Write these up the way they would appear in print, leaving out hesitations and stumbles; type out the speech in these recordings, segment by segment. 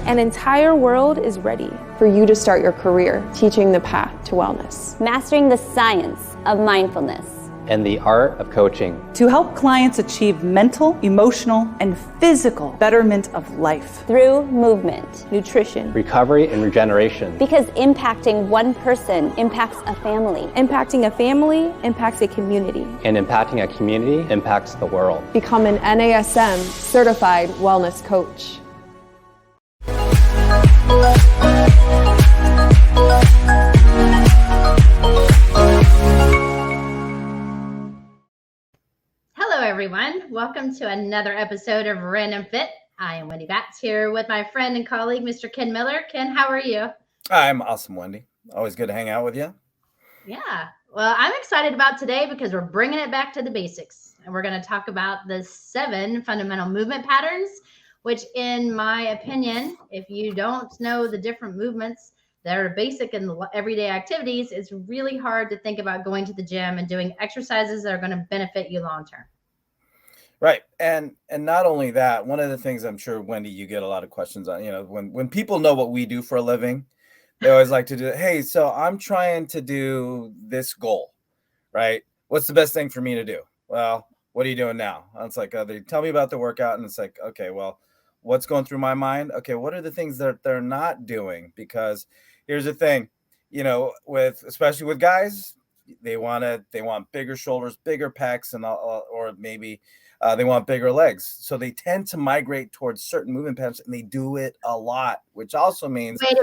An entire world is ready for you to start your career teaching the path to wellness. Mastering the science of mindfulness. And the art of coaching. To help clients achieve mental, emotional, and physical betterment of life. Through movement, nutrition, recovery, and regeneration. Because impacting one person impacts a family. Impacting a family impacts a community. And impacting a community impacts the world. Become an NASM certified wellness coach. Hello, everyone. Welcome to another episode of Random Fit. I am Wendy Batts here with my friend and colleague, Mr. Ken Miller. Ken, how are you? I'm awesome, Wendy. Always good to hang out with you. Yeah. Well, I'm excited about today because we're bringing it back to the basics. And we're going to talk about the 7 fundamental movement patterns, which in my opinion, if you don't know the different movements that are basic in everyday activities, it's really hard to think about going to the gym and doing exercises that are going to benefit you long term. Right. And not only that, one of the things I'm sure, Wendy, you get a lot of questions on, when people know what we do for a living, they always like to do, hey, so I'm trying to do this goal, right? What's the best thing for me to do? Well, what are you doing now? And it's like, they tell me about the workout, and it's like, okay, well, what's going through my mind? Okay, what are the things that they're not doing? Because here's the thing, especially with guys, they want bigger shoulders, bigger pecs, and or maybe they want bigger legs. So they tend to migrate towards certain movement patterns, and they do it a lot, which also means. Wait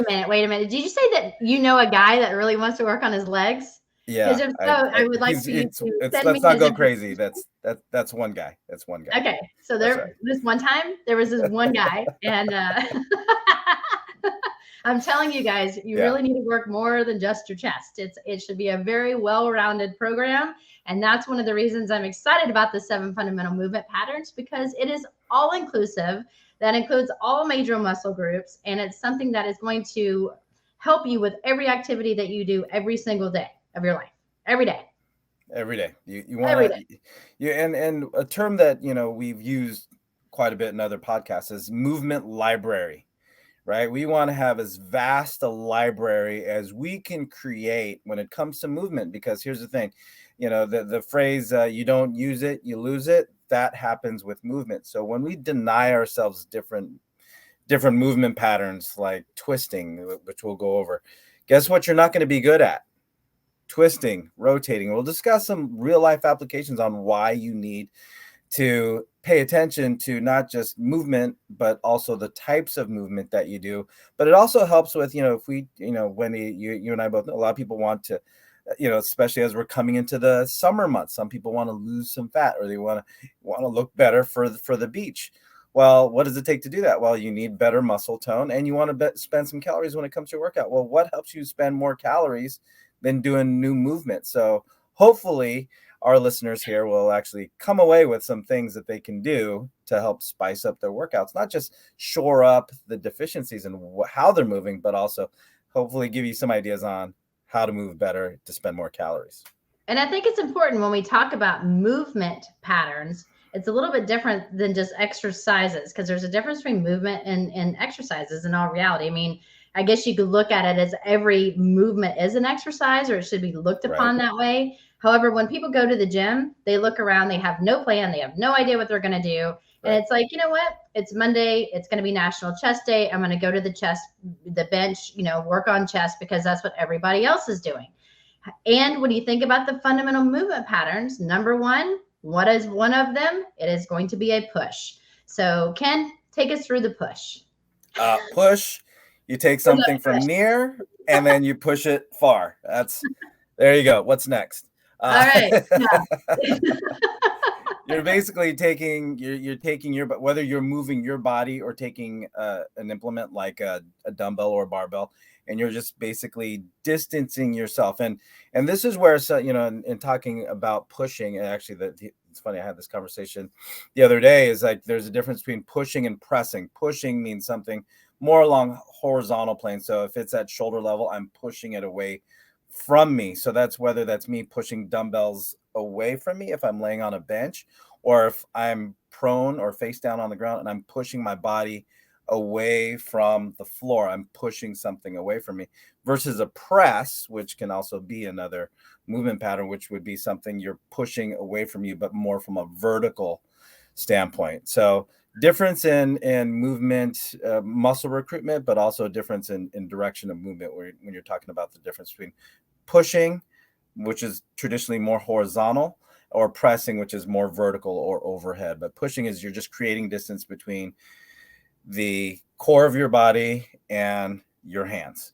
a minute. Did you say that you know a guy that really wants to work on his legs? Yeah. Because if so, I would like you to send me. Let's not go crazy. That's one guy. That's one guy. Okay. So this one time there was this one guy, and I'm telling you guys, you really need to work more than just your chest. It should be a very well-rounded program. And that's one of the reasons I'm excited about the 7 fundamental movement patterns, because it is all inclusive. That includes all major muscle groups. And it's something that is going to help you with every activity that you do every single day of your life, every day. Every day. You want to, and a term that, we've used quite a bit in other podcasts is movement library. Right? We want to have as vast a library as we can create when it comes to movement, because here's the thing, the phrase, you don't use it, you lose it, that happens with movement. So when we deny ourselves different movement patterns like twisting, which we'll go over, guess what you're not going to be good at? Twisting, rotating. We'll discuss some real life applications on why you need to pay attention to not just movement, but also the types of movement that you do. But it also helps with, if we, Wendy, you and I both know, a lot of people want to, especially as we're coming into the summer months, some people want to lose some fat, or they want to look better for the beach. Well, what does it take to do that? Well, you need better muscle tone, and you want to spend some calories when it comes to your workout. Well, what helps you spend more calories than doing new movement? So hopefully our listeners here will actually come away with some things that they can do to help spice up their workouts, not just shore up the deficiencies and how they're moving, but also hopefully give you some ideas on how to move better to spend more calories. And I think it's important when we talk about movement patterns, it's a little bit different than just exercises, because there's a difference between movement and exercises in all reality. I mean, I guess you could look at it as every movement is an exercise, or it should be looked upon that way. However, when people go to the gym, they look around, they have no plan, they have no idea what they're going to do. Right. And it's like, you know what? It's Monday. It's going to be National Chest Day. I'm going to go to the bench, work on chest, because that's what everybody else is doing. And when you think about the fundamental movement patterns, number one, what is one of them? It is going to be a push. So Ken, take us through the push. Push. You take something from near and then you push it far. There you go. What's next? All right. You're basically taking your, whether you're moving your body or taking an implement like a dumbbell or a barbell, and you're just basically distancing yourself. And this is where, in talking about pushing, and actually it's funny, I had this conversation the other day, is like there's a difference between pushing and pressing. Pushing means something more along horizontal plane. So if it's at shoulder level, I'm pushing it away from me. So that's whether that's me pushing dumbbells away from me if I'm laying on a bench, or if I'm prone or face down on the ground and I'm pushing my body away from the floor. I'm pushing something away from me versus a press, which can also be another movement pattern, which would be something you're pushing away from you, but more from a vertical standpoint. So difference in movement, muscle recruitment, but also a difference in direction of movement when you're talking about the difference between pushing, which is traditionally more horizontal, or pressing, which is more vertical or overhead. But pushing is you're just creating distance between the core of your body and your hands.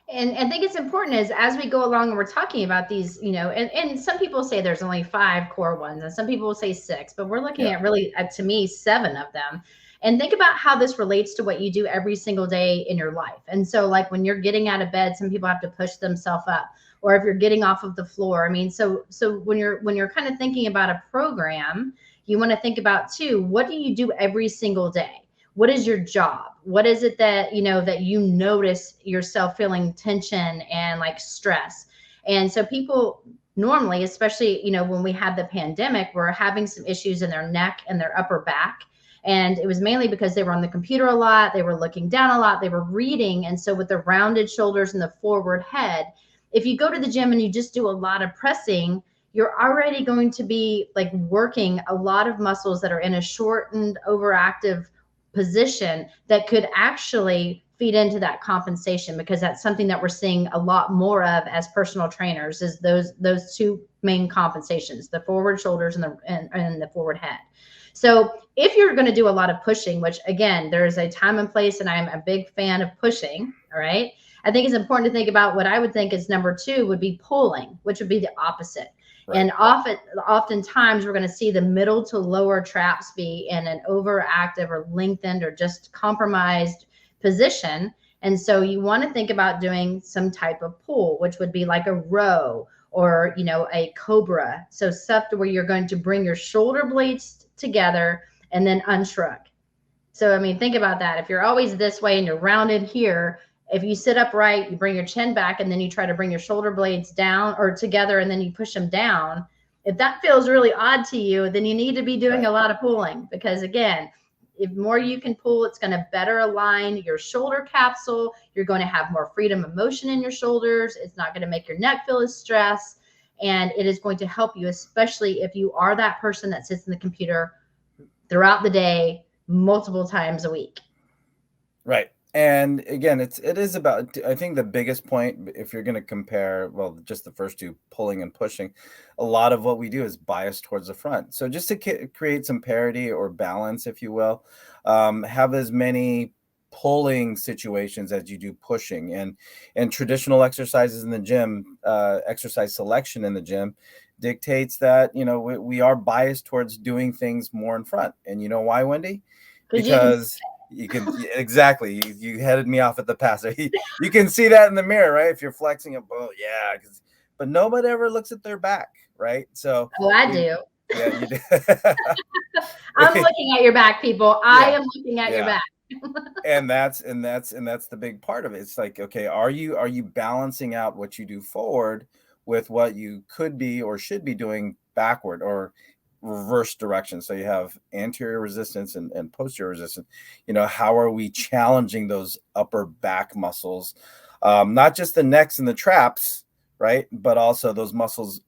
And I think it's important is as we go along and we're talking about these, and some people say there's only 5 core ones and some people will say 6, but we're looking at really, to me, 7 of them. And think about how this relates to what you do every single day in your life. And so like when you're getting out of bed, some people have to push themselves up, or if you're getting off of the floor. I mean, so when you're kind of thinking about a program, you want to think about too, what do you do every single day? What is your job? What is it that, that you notice yourself feeling tension and like stress? And so people normally, especially, when we had the pandemic, were having some issues in their neck and their upper back. And it was mainly because they were on the computer a lot. They were looking down a lot. They were reading. And so with the rounded shoulders and the forward head, if you go to the gym and you just do a lot of pressing, you're already going to be like working a lot of muscles that are in a shortened, overactive position that could actually feed into that compensation, because that's something that we're seeing a lot more of as personal trainers is those 2 main compensations, the forward shoulders and the forward head. So if you're going to do a lot of pushing, which again, there's a time and place, and I'm a big fan of pushing. All right. I think it's important to think about what I would think is number 2 would be pulling, which would be the opposite. Right. And oftentimes we're going to see the middle to lower traps be in an overactive or lengthened or just compromised position. And so you want to think about doing some type of pull, which would be like a row or, a cobra. So stuff to where you're going to bring your shoulder blades together and then unshrug. So, I mean, think about that. If you're always this way and you're rounded here, if you sit upright, you bring your chin back and then you try to bring your shoulder blades down or together and then you push them down. If that feels really odd to you, then you need to be doing a lot of pulling, because again, if more you can pull, it's going to better align your shoulder capsule. You're going to have more freedom of motion in your shoulders. It's not going to make your neck feel as stressed. And it is going to help you, especially if you are that person that sits in the computer throughout the day, multiple times a week. Right. And again, it is about, I think the biggest point, if you're going to compare, well, just the first 2, pulling and pushing, a lot of what we do is biased towards the front. So just to create some parity or balance, if you will, have as many pulling situations as you do pushing. And traditional exercises in the gym, exercise selection in the gym dictates that, we are biased towards doing things more in front. And you know why, Wendy? Because you can exactly. You headed me off at the pass. You can see that in the mirror, right? If you're flexing up, but nobody ever looks at their back, right? So I do. Yeah, you do. I'm looking at your back, people. I am looking at your back. and that's the big part of it. It's like, okay, are you balancing out what you do forward with what you could be or should be doing backward or reverse direction? So you have anterior resistance and posterior resistance. How are we challenging those upper back muscles, not just the necks and the traps, right, but also those muscles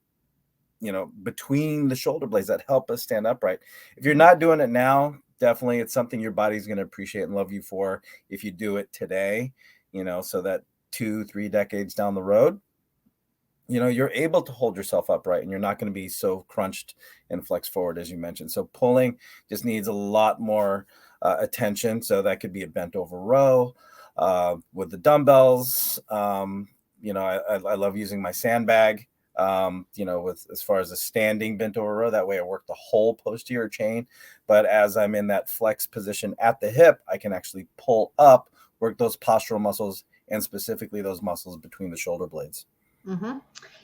between the shoulder blades that help us stand upright. If you're not doing it now, definitely it's something your body's going to appreciate and love you for if you do it today, so that 2-3 decades down the road, you're able to hold yourself upright and you're not going to be so crunched and flex forward, as you mentioned. So pulling just needs a lot more attention. So that could be a bent over row with the dumbbells. I love using my sandbag, with as far as a standing bent over row. That way I work the whole posterior chain. But as I'm in that flex position at the hip, I can actually pull up, work those postural muscles, and specifically those muscles between the shoulder blades. Mm-hmm.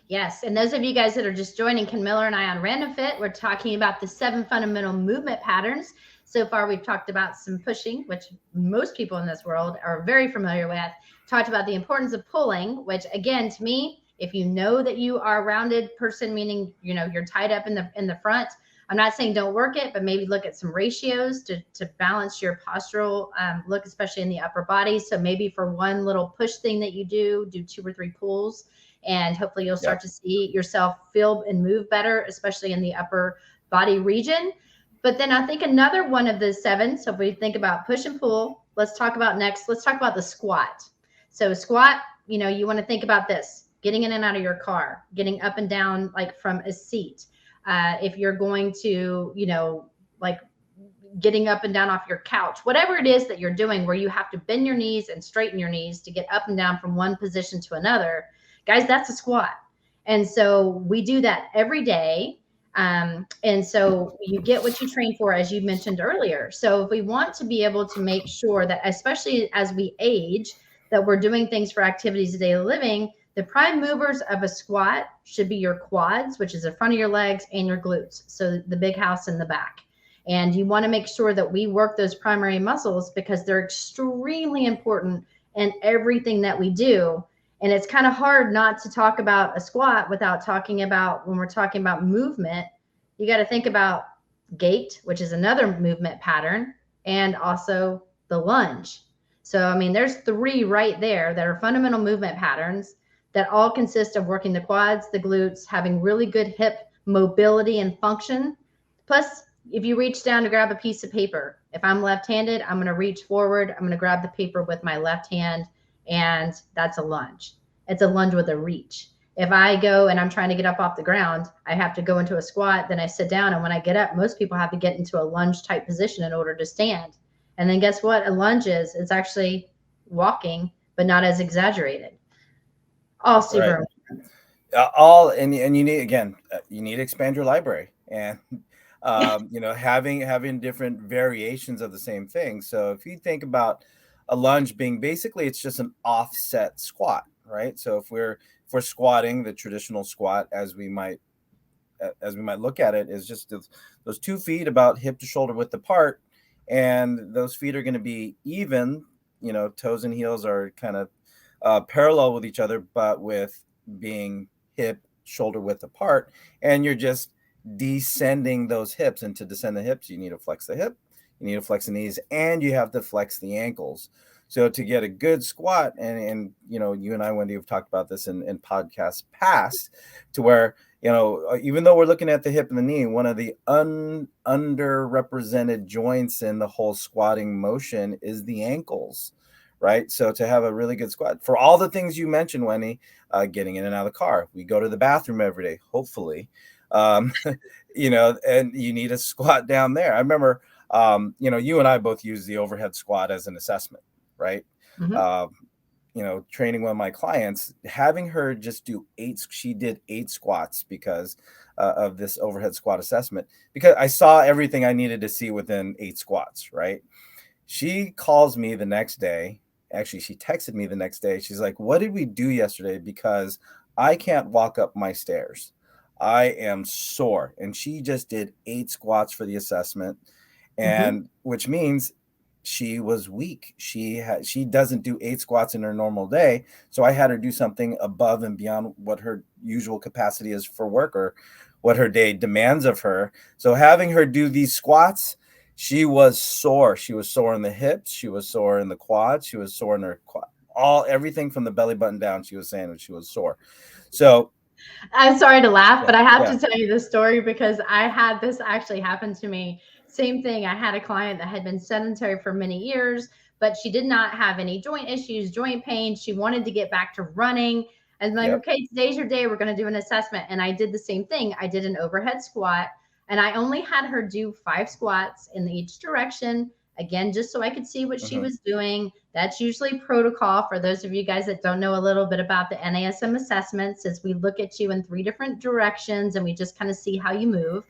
Yes. And those of you guys that are just joining Ken Miller and I on Random Fit, we're talking about the 7 fundamental movement patterns. So far, we've talked about some pushing, which most people in this world are very familiar with. Talked about the importance of pulling, which again, to me, if you know that you are a rounded person, meaning, you're tied up in the front, I'm not saying don't work it, but maybe look at some ratios to balance your postural look, especially in the upper body. So maybe for one little push thing that you do 2 or 3 pulls, and hopefully you'll start to see yourself feel and move better, especially in the upper body region. But then I think another one of the 7, so if we think about push and pull, let's talk about the squat. So squat, you want to think about this: getting in and out of your car, getting up and down, like from a seat. If you're going to, like getting up and down off your couch, whatever it is that you're doing where you have to bend your knees and straighten your knees to get up and down from one position to another, guys, that's a squat. And so we do that every day. And so you get what you train for, as you mentioned earlier. So if we want to be able to make sure that, especially as we age, that we're doing things for activities of daily living, the prime movers of a squat should be your quads, which is the front of your legs, and your glutes. So the big house in the back. And you want to make sure that we work those primary muscles because they're extremely important in everything that we do. And it's kind of hard not to talk about a squat without talking about, when we're talking about movement, you got to think about gait, which is another movement pattern, and also the lunge. So, I mean, there's 3 right there that are fundamental movement patterns that all consist of working the quads, the glutes, having really good hip mobility and function. Plus, if you reach down to grab a piece of paper, if I'm left-handed, I'm going to reach forward. I'm going to grab the paper with my left hand, and that's a lunge. It's a lunge with a reach. If I go and I'm trying to get up off the ground, I have to go into a squat, then I sit down. And when I get up, most people have to get into a lunge type position in order to stand. And then guess what? A lunge is, it's actually walking, but not as exaggerated. All super. Right. And you need, again, you need to expand your library, and having different variations of the same thing. So if you think about a lunge being basically, it's just an offset squat, right? So if we're squatting, the traditional squat, as we might look at it, is just those 2 feet about hip to shoulder width apart, and those feet are going to be even. Toes and heels are kind of parallel with each other, but with being hip shoulder width apart, and you're just descending those hips. And to descend the hips, you need to flex the hip, you need to flex the knees, and you have to flex the ankles. So to get a good squat, and you and I, Wendy, have talked about this in podcasts past, to where, even though we're looking at the hip and the knee, one of the underrepresented joints in the whole squatting motion is the ankles, right? So to have a really good squat, for all the things you mentioned, Wendy, getting in and out of the car, we go to the bathroom every day, hopefully, and you need a squat down there. I remember, you and I both use the overhead squat as an assessment, right? Mm-hmm. Training one of my clients, having her just do 8, she did 8 squats because of this overhead squat assessment, because I saw everything I needed to see within 8 squats, right? She calls me the next day. Actually, she texted me the next day. She's like, "What did we do yesterday? Because I can't walk up my stairs. I am sore." And she just did 8 squats for the assessment, and which means she was weak. She doesn't do 8 squats in her normal day. So I had her do something above and beyond what her usual capacity is for work, or what her day demands of her. So having her do these squats, she was sore. She was sore in the hips. She was sore in the quads. She was sore in her everything from the belly button down. She was saying that she was sore. So I'm sorry to laugh, but I have to tell you this story because I had this actually happen to me. Same thing. I had a client that had been sedentary for many years, but she did not have any joint issues, joint pain. She wanted to get back to running. And I'm like, okay, today's your day. We're going to do an assessment. And I did the same thing. I did an overhead squat, and I only had her do 5 squats in each direction. Again, just so I could see what she was doing. That's usually protocol for those of you guys that don't know a little bit about the NASM assessments, is we look at you in 3 different directions and we just kind of see how you move.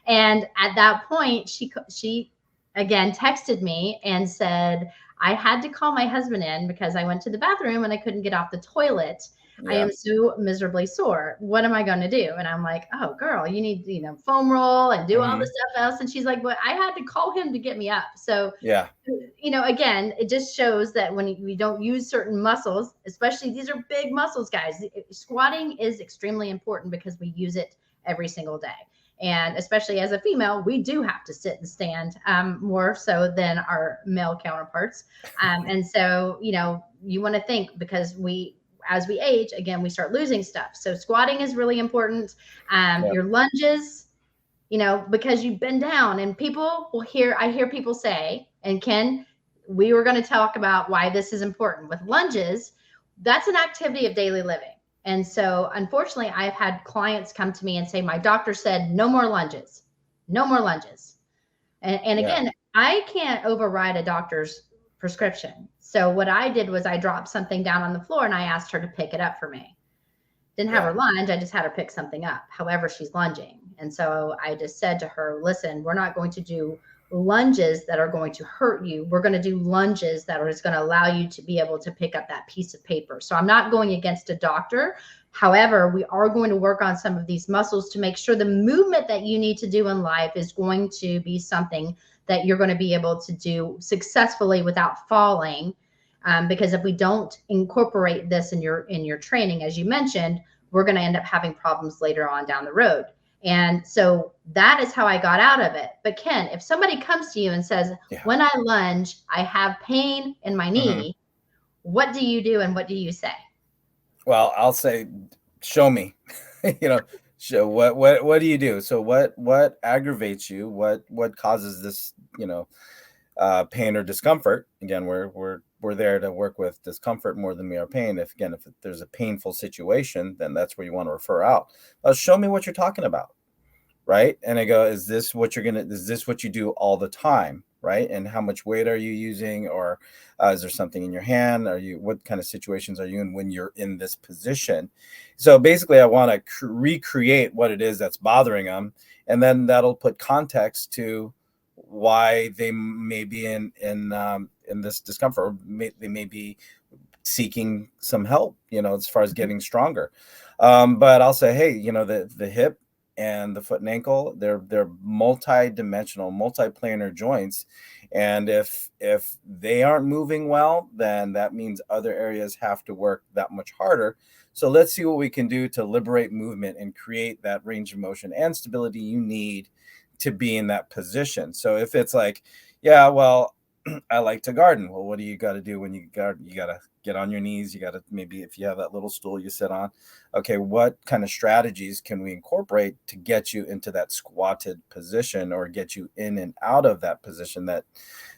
And at that point, she again texted me and said, "I had to call my husband in because I went to the bathroom and I couldn't get off the toilet. I am so miserably sore. What am I going to do?" And I'm like, "Oh, girl, you need, foam roll and do all this stuff else." And she's like, "Well, I had to call him to get me up." So, again, it just shows that when we don't use certain muscles, especially these are big muscles, guys, squatting is extremely important because we use it every single day. And especially as a female, we do have to sit and stand more so than our male counterparts. And so, you want to think, because as we age, again, we start losing stuff. So squatting is really important. Your lunges, because you've been down, and I hear people say, and Ken, we were going to talk about why this is important with lunges. That's an activity of daily living. And so unfortunately, I've had clients come to me and say, my doctor said, no more lunges, no more lunges. And again, I can't override a doctor's prescription. So what I did was I dropped something down on the floor and I asked her to pick it up for me. Didn't have her lunge. I just had her pick something up. However, she's lunging. And so I just said to her, listen, we're not going to do lunges that are going to hurt you. We're going to do lunges that are just going to allow you to be able to pick up that piece of paper. So I'm not going against a doctor. However, we are going to work on some of these muscles to make sure the movement that you need to do in life is going to be something that you're going to be able to do successfully without falling. Because if we don't incorporate this in your training, as you mentioned, we're going to end up having problems later on down the road. And so that is how I got out of it. But Ken, if somebody comes to you and says, when I lunge, I have pain in my knee, what do you do and what do you say? Well, I'll say, show me. Show what do you do? So what aggravates you? What causes this, pain or discomfort? Again, we're there to work with discomfort more than we are pain. If there's a painful situation, then that's where you want to refer out. Show me what you're talking about, right? And I go, is this what you do all the time, right? And how much weight are you using, or is there something in your hand? What kind of situations are you in when you're in this position? So basically, I want to recreate what it is that's bothering them, and then that'll put context to why they may be in this discomfort, or they may be seeking some help, as far as getting stronger. But I'll say, hey, the hip and the foot and ankle, they're multi-dimensional, multi-planar joints. And if they aren't moving well, then that means other areas have to work that much harder. So let's see what we can do to liberate movement and create that range of motion and stability you need to be in that position. So if it's like, I like to garden. Well, what do you got to do when you garden? You got to get on your knees. You got to, maybe if you have that little stool you sit on, okay, what kind of strategies can we incorporate to get you into that squatted position, or get you in and out of that position that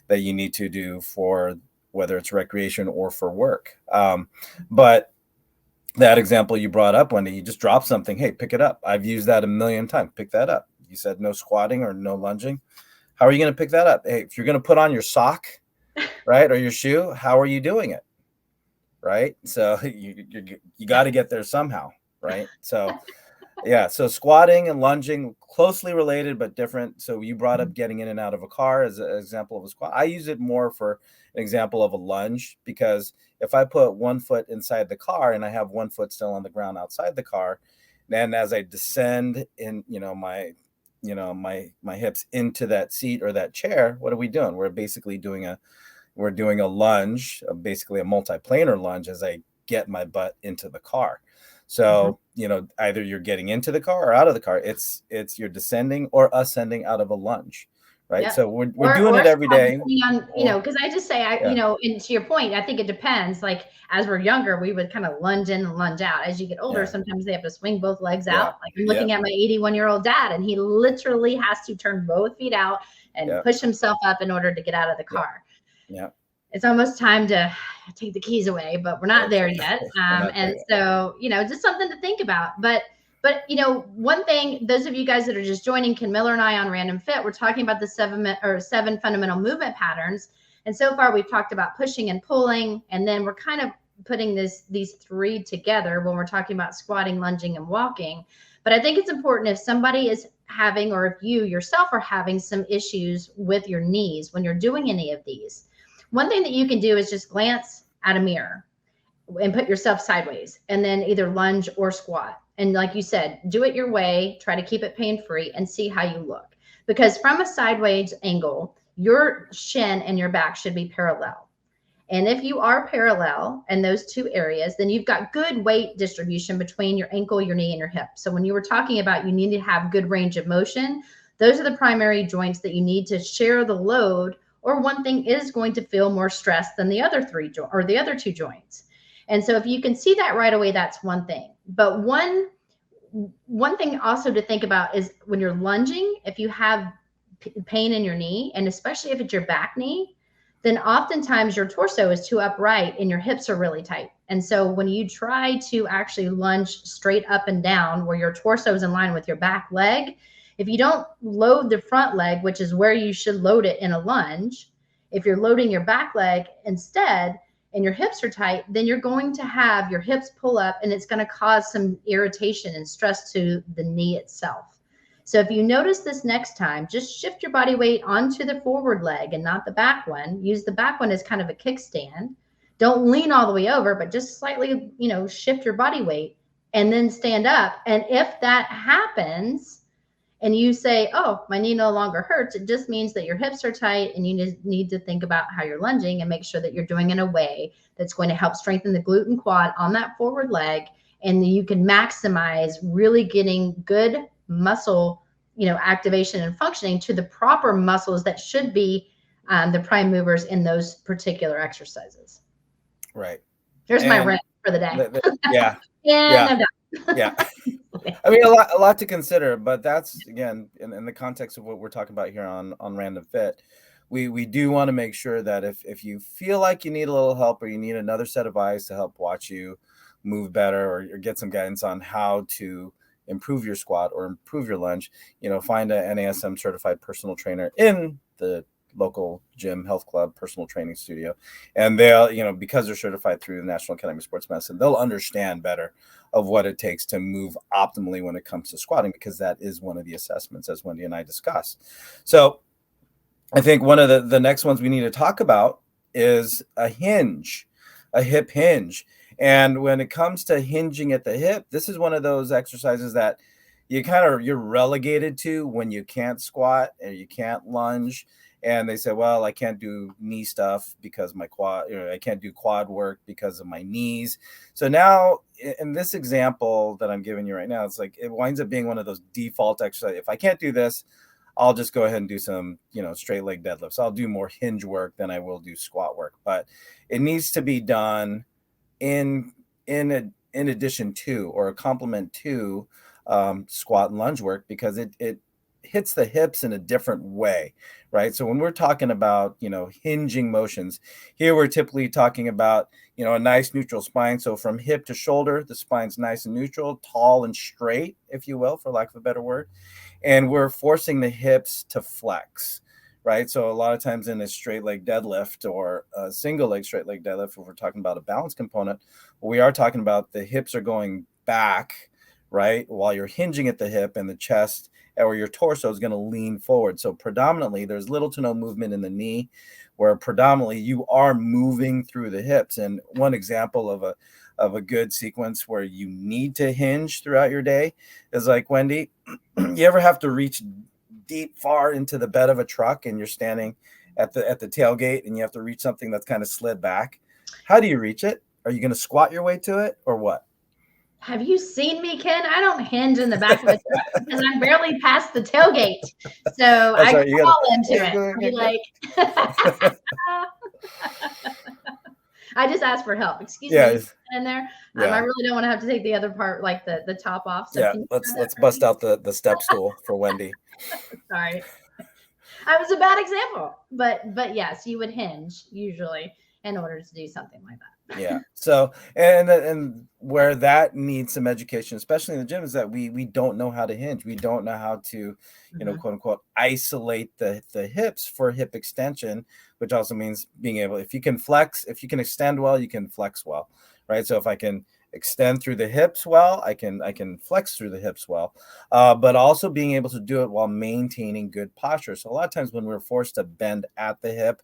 you need to do for whether it's recreation or for work. But that example you brought up, Wendy, you just drop something. Hey, pick it up. I've used that a million times. Pick that up. You said no squatting or no lunging. How are you going to pick that up? Hey, if you're going to put on your sock, right, or your shoe, how are you doing it? Right. So you got to get there somehow. Right. So, so squatting and lunging, closely related, but different. So you brought up getting in and out of a car as an example of a squat. I use it more for an example of a lunge, because if I put one foot inside the car and I have one foot still on the ground outside the car, then as I descend in, my hips into that seat or that chair, what are we doing? We're basically doing a lunge, basically a multiplanar lunge, as I get my butt into the car. So, either you're getting into the car or out of the car. It's you're descending or ascending out of a lunge, right? Yep. So we're doing it every day. Because I just say, and to your point, I think it depends. Like as we're younger, we would kind of lunge in and lunge out. As you get older, sometimes they have to swing both legs out. Like I'm looking at my 81-year-old dad, and he literally has to turn both feet out and push himself up in order to get out of the car. Yeah. It's almost time to take the keys away, but we're not there yet. So, just something to think about. But one thing, those of you guys that are just joining Ken Miller and I on Random Fit, we're talking about the seven fundamental movement patterns. And so far we've talked about pushing and pulling, and then we're kind of putting these three together when we're talking about squatting, lunging, and walking. But I think it's important, if somebody is having, or if you yourself are having some issues with your knees when you're doing any of these, one thing that you can do is just glance at a mirror and put yourself sideways, and then either lunge or squat. And like you said, do it your way, try to keep it pain-free, and see how you look. Because from a sideways angle, your shin and your back should be parallel. And if you are parallel in those two areas, then you've got good weight distribution between your ankle, your knee, and your hip. So when you were talking about you need to have good range of motion, those are the primary joints that you need to share the load, or one thing is going to feel more stress than the other the other two joints. And so if you can see that right away, that's one thing. But one thing also to think about is when you're lunging, if you have pain in your knee, and especially if it's your back knee, then oftentimes your torso is too upright and your hips are really tight. And so when you try to actually lunge straight up and down where your torso is in line with your back leg, if you don't load the front leg, which is where you should load it in a lunge, if you're loading your back leg instead and your hips are tight, then you're going to have your hips pull up and it's going to cause some irritation and stress to the knee itself. So if you notice this next time, just shift your body weight onto the forward leg and not the back one. Use the back one as kind of a kickstand. Don't lean all the way over, but just slightly, shift your body weight and then stand up. And if that happens and you say, oh, my knee no longer hurts, it just means that your hips are tight and you need to think about how you're lunging and make sure that you're doing it in a way that's going to help strengthen the glute and quad on that forward leg. And you can maximize really getting good muscle, activation and functioning to the proper muscles that should be the prime movers in those particular exercises. Right. There's my rant for the day. Yeah. Yeah. I mean, a lot to consider, but that's, again, in the context of what we're talking about here on Random Fit, we do want to make sure that if you feel like you need a little help or you need another set of eyes to help watch you move better or get some guidance on how to improve your squat or improve your lunge, find a NASM certified personal trainer in the local gym, health club, personal training studio. And they'll, because they're certified through the National Academy of Sports Medicine, they'll understand better of what it takes to move optimally when it comes to squatting, because that is one of the assessments, as Wendy and I discussed. So I think one of the next ones we need to talk about is a hinge, a hip hinge. And when it comes to hinging at the hip, this is one of those exercises that you're relegated to when you can't squat and you can't lunge. And they say, well, I can't do knee stuff because my quad, I can't do quad work because of my knees. So now in this example that I'm giving you right now, it's like, it winds up being one of those default exercises. If I can't do this, I'll just go ahead and do some, straight leg deadlifts. I'll do more hinge work than I will do squat work, but it needs to be done in addition to, or a complement to, squat and lunge work, because it hits the hips in a different way, right? So when we're talking about, hinging motions, here we're typically talking about, a nice neutral spine. So from hip to shoulder, the spine's nice and neutral, tall and straight, if you will, for lack of a better word. And we're forcing the hips to flex, right? So a lot of times in a straight leg deadlift or a single leg straight leg deadlift, if we're talking about a balance component, we are talking about the hips are going back, right? While you're hinging at the hip, and the chest or your torso is going to lean forward. So predominantly there's little to no movement in the knee, where predominantly you are moving through the hips. And one example of a good sequence where you need to hinge throughout your day is like, Wendy, you ever have to reach deep far into the bed of a truck and you're standing at the tailgate and you have to reach something that's kind of slid back? How do you reach it? Are you going to squat your way to it or what? Have you seen me, Ken? I don't hinge in the back of a truck because I'm barely past the tailgate. So I crawl into it. I'll be like, I just asked for help. Excuse me, in there. I really don't want to have to take the other part, like the top off. So let's bust out the step stool for Wendy. Sorry, I was a bad example, but yes, you would hinge usually in order to do something like that. Yeah. So and where that needs some education, especially in the gym, is that we don't know how to hinge. We don't know how to, quote unquote, isolate the hips for hip extension, which also means being able, if you can extend well, you can flex well, right? So if I can extend through the hips well, I can flex through the hips well, but also being able to do it while maintaining good posture. So a lot of times when we're forced to bend at the hip,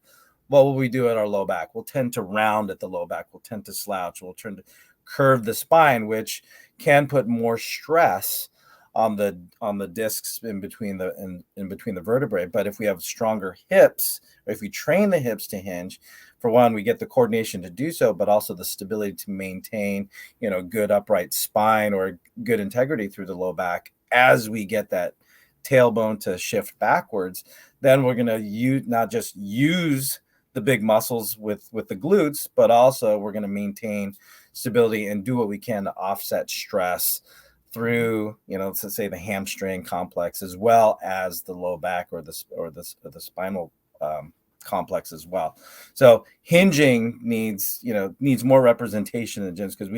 what will we do at our low back? We'll tend to round at the low back. We'll tend to slouch. We'll turn to curve the spine, which can put more stress on the discs in between the vertebrae. But if we have stronger hips, or if we train the hips to hinge, for one, we get the coordination to do so, but also the stability to maintain, good upright spine or good integrity through the low back as we get that tailbone to shift backwards. Then we're going to not just use the big muscles with the glutes, but also we're going to maintain stability and do what we can to offset stress through, let's say the hamstring complex, as well as the low back or the spinal complex as well. So hinging needs more representation in the gyms, because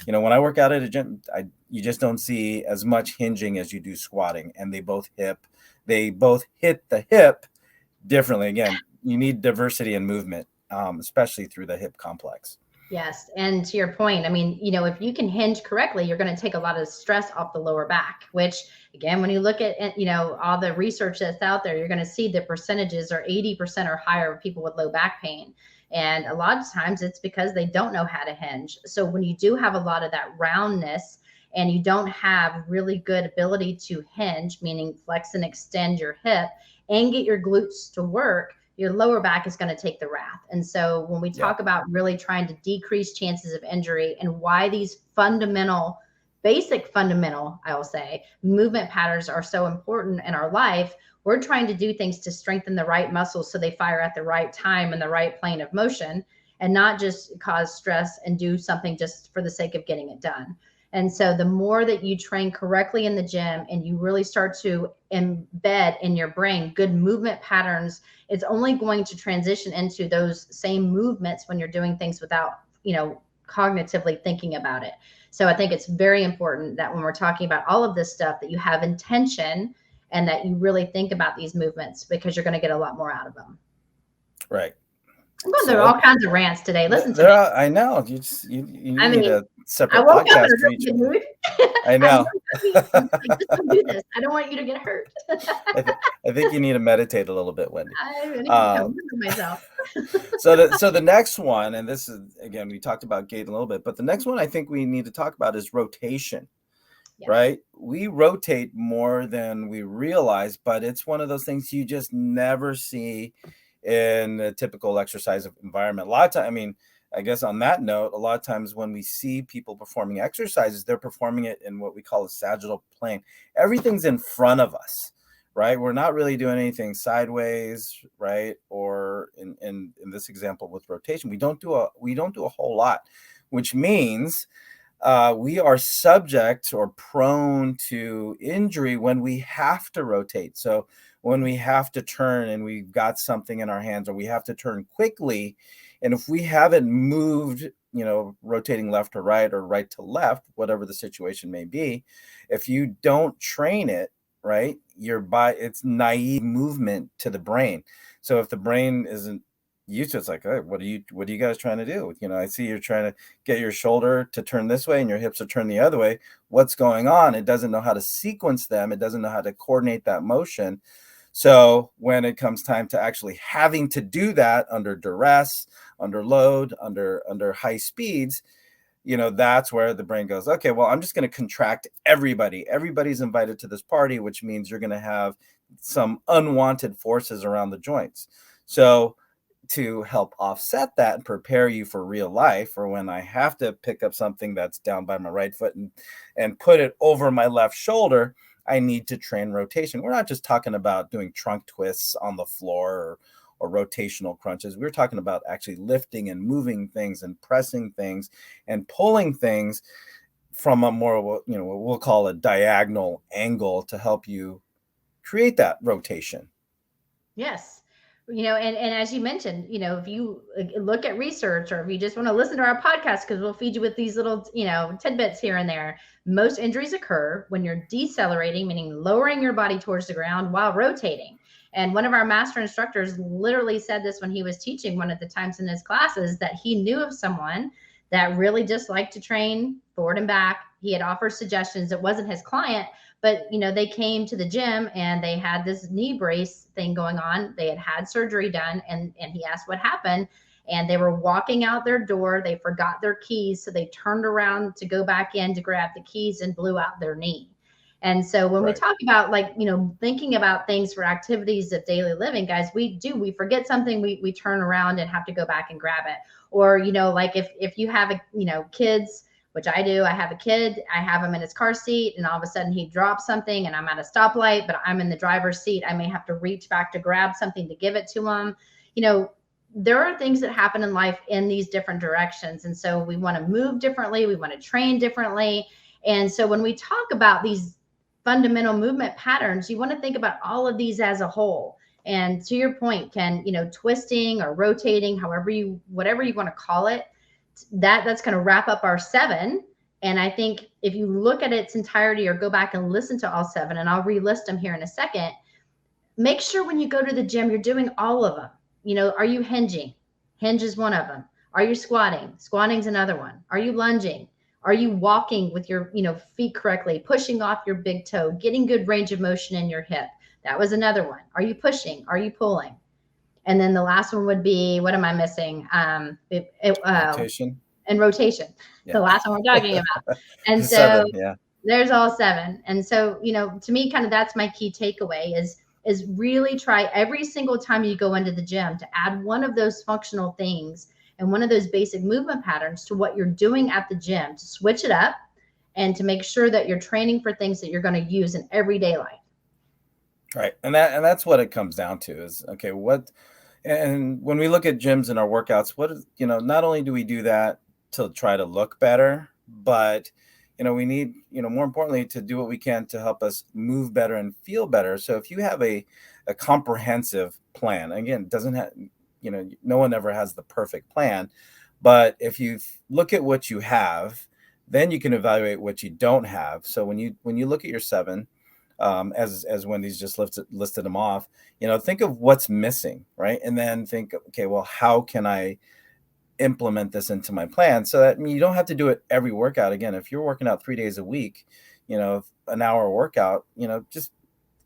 when I work out at a gym, you just don't see as much hinging as you do squatting, and they both hit the hip differently. Again, you need diversity in movement, especially through the hip complex. Yes. And to your point, I mean, if you can hinge correctly, you're going to take a lot of stress off the lower back, which again, when you look at, all the research that's out there, you're going to see the percentages are 80% or higher of people with low back pain. And a lot of times it's because they don't know how to hinge. So when you do have a lot of that roundness and you don't have really good ability to hinge, meaning flex and extend your hip and get your glutes to work, your lower back is going to take the wrath. And so when we talk about really trying to decrease chances of injury and why these basic fundamental, I will say, movement patterns are so important in our life, we're trying to do things to strengthen the right muscles so they fire at the right time and the right plane of motion, and not just cause stress and do something just for the sake of getting it done. And so the more that you train correctly in the gym and you really start to embed in your brain good movement patterns, it's only going to transition into those same movements when you're doing things without, cognitively thinking about it. So I think it's very important that when we're talking about all of this stuff, that you have intention and that you really think about these movements, because you're going to get a lot more out of them. Right. I'm going through all kinds of rants today. Listen to me. I know. You need a separate podcast for each one. I know. Just don't do this. I don't want you to get hurt. I think you need to meditate a little bit, Wendy. I need to myself. So the next one, and this is, again, we talked about gait a little bit, but the next one I think we need to talk about is rotation. Yes. Right? We rotate more than we realize, but it's one of those things you just never see in a typical exercise environment. A lot of time, I guess on that note, a lot of times when we see people performing exercises, they're performing it in what we call a sagittal plane. Everything's in front of us, right? We're not really doing anything sideways, right? Or in this example with rotation, we don't do a whole lot, which means we are subject or prone to injury when we have to rotate. So when we have to turn and we've got something in our hands, or we have to turn quickly, and if we haven't moved, rotating left to right or right to left, whatever the situation may be, if you don't train it, right, it's naive movement to the brain. So if the brain isn't used to it, it's like, hey, what are you guys trying to do? I see you're trying to get your shoulder to turn this way and your hips are turned the other way. What's going on? It doesn't know how to sequence them. It doesn't know how to coordinate that motion. So when it comes time to actually having to do that under duress, under load, under high speeds, that's where the brain goes, okay, well, I'm just going to contract everybody. Everybody's invited to this party, which means you're going to have some unwanted forces around the joints. So to help offset that and prepare you for real life, or when I have to pick up something that's down by my right foot and put it over my left shoulder, I need to train rotation. We're not just talking about doing trunk twists on the floor or rotational crunches. We're talking about actually lifting and moving things and pressing things and pulling things from a more, what we'll call a diagonal angle to help you create that rotation. Yes. And as you mentioned, if you look at research, or if you just want to listen to our podcast, because we'll feed you with these little, tidbits here and there, most injuries occur when you're decelerating, meaning lowering your body towards the ground while rotating. And one of our master instructors literally said this when he was teaching one of the times in his classes, that he knew of someone that really just liked to train forward and back. He had offered suggestions. It wasn't his client, but, they came to the gym and they had this knee brace thing going on. They had surgery done, and he asked what happened, and they were walking out their door. They forgot their keys. So they turned around to go back in to grab the keys and blew out their knee. And so when we Right. talk about, like, thinking about things for activities of daily living, guys, we forget something, we turn around and have to go back and grab it. Or, like if you have kids, which I do, I have a kid, I have him in his car seat, and all of a sudden he drops something and I'm at a stoplight, but I'm in the driver's seat. I may have to reach back to grab something to give it to him. There are things that happen in life in these different directions. And so we want to move differently. We want to train differently. And so when we talk about these fundamental movement patterns, you want to think about all of these as a whole. And to your point, Ken, twisting or rotating, whatever you want to call it, that's going to wrap up our 7. And I think if you look at its entirety or go back and listen to all 7, and I'll relist them here in a second, make sure when you go to the gym, you're doing all of them. Are you hinging? Hinge is one of them. Are you squatting? Squatting's another one. Are you lunging? Are you walking with your, feet correctly, pushing off your big toe, getting good range of motion in your hip? That was another one. Are you pushing? Are you pulling? And then the last one would be, what am I missing? Rotation. And rotation. Yeah. The last one we're talking about. And so 7, yeah. There's all 7. And so, to me, kind of that's my key takeaway is really try every single time you go into the gym to add one of those functional things and one of those basic movement patterns to what you're doing at the gym, to switch it up and to make sure that you're training for things that you're going to use in everyday life. Right. And that's what it comes down to is, okay, and when we look at gyms and our workouts, not only do we do that to try to look better, but, we need, more importantly, to do what we can to help us move better and feel better. So if you have a comprehensive plan, again, it doesn't have, no one ever has the perfect plan, but if you look at what you have, then you can evaluate what you don't have. So when you look at your 7, as Wendy's just listed them off, think of what's missing, right? And then think, okay, well, how can I implement this into my plan so that you don't have to do it every workout. Again, if you're working out 3 days a week, an hour workout, just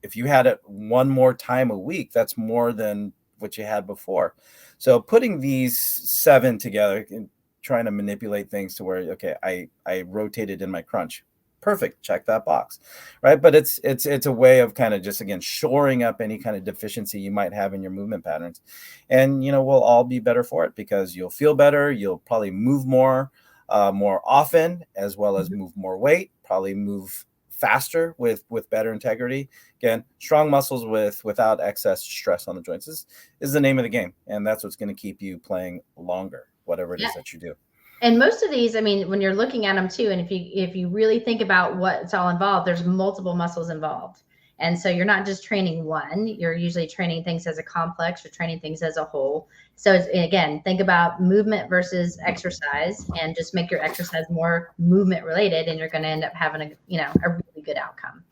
if you had it one more time a week, that's more than what you had before. So putting these 7 together and trying to manipulate things to where, okay, I rotated in my crunch. Perfect. Check that box. Right. But it's a way of kind of just, again, shoring up any kind of deficiency you might have in your movement patterns. And, we'll all be better for it because you'll feel better. You'll probably move more often, as well as move more weight, probably move faster with better integrity. Again, strong muscles without excess stress on the joints is the name of the game. And that's what's going to keep you playing longer, whatever it is that you do. And most of these, I mean, when you're looking at them too, and if you really think about what's all involved, there's multiple muscles involved. And so you're not just training one, you're usually training things as a complex, you're training things as a whole. So again, think about movement versus exercise and just make your exercise more movement related, and you're going to end up having a really good outcome.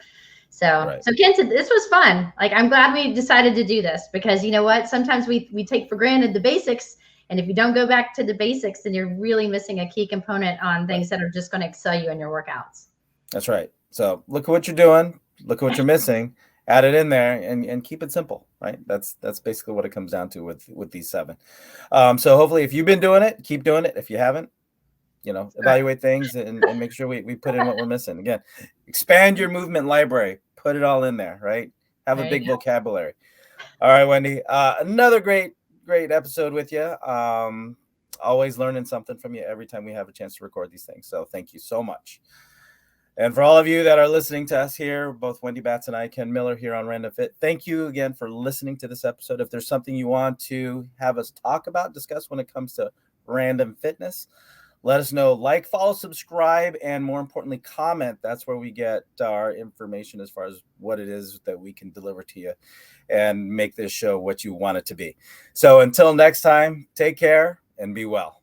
So, right. So Ken said, this was fun. Like, I'm glad we decided to do this because you know what? Sometimes we take for granted the basics. And if you don't go back to the basics, then you're really missing a key component on things that are just going to excel you in your workouts. That's right. So look at what you're doing. Look at what you're missing. Add it in there and keep it simple, right? That's basically what it comes down to with these 7. So hopefully if you've been doing it, keep doing it. If you haven't, evaluate things and make sure we put in what we're missing. Again, expand your movement library. Put it all in there, right? Have a big vocabulary. All right, Wendy. Another great episode with you. Always learning something from you every time we have a chance to record these things. So thank you so much. And for all of you that are listening to us here, both Wendy Batts and I, Ken Miller here on Random Fit, thank you again for listening to this episode. If there's something you want to have us talk about, discuss when it comes to random fitness, let us know. Like, follow, subscribe, and more importantly, comment. That's where we get our information as far as what it is that we can deliver to you and make this show what you want it to be. So until next time, take care and be well.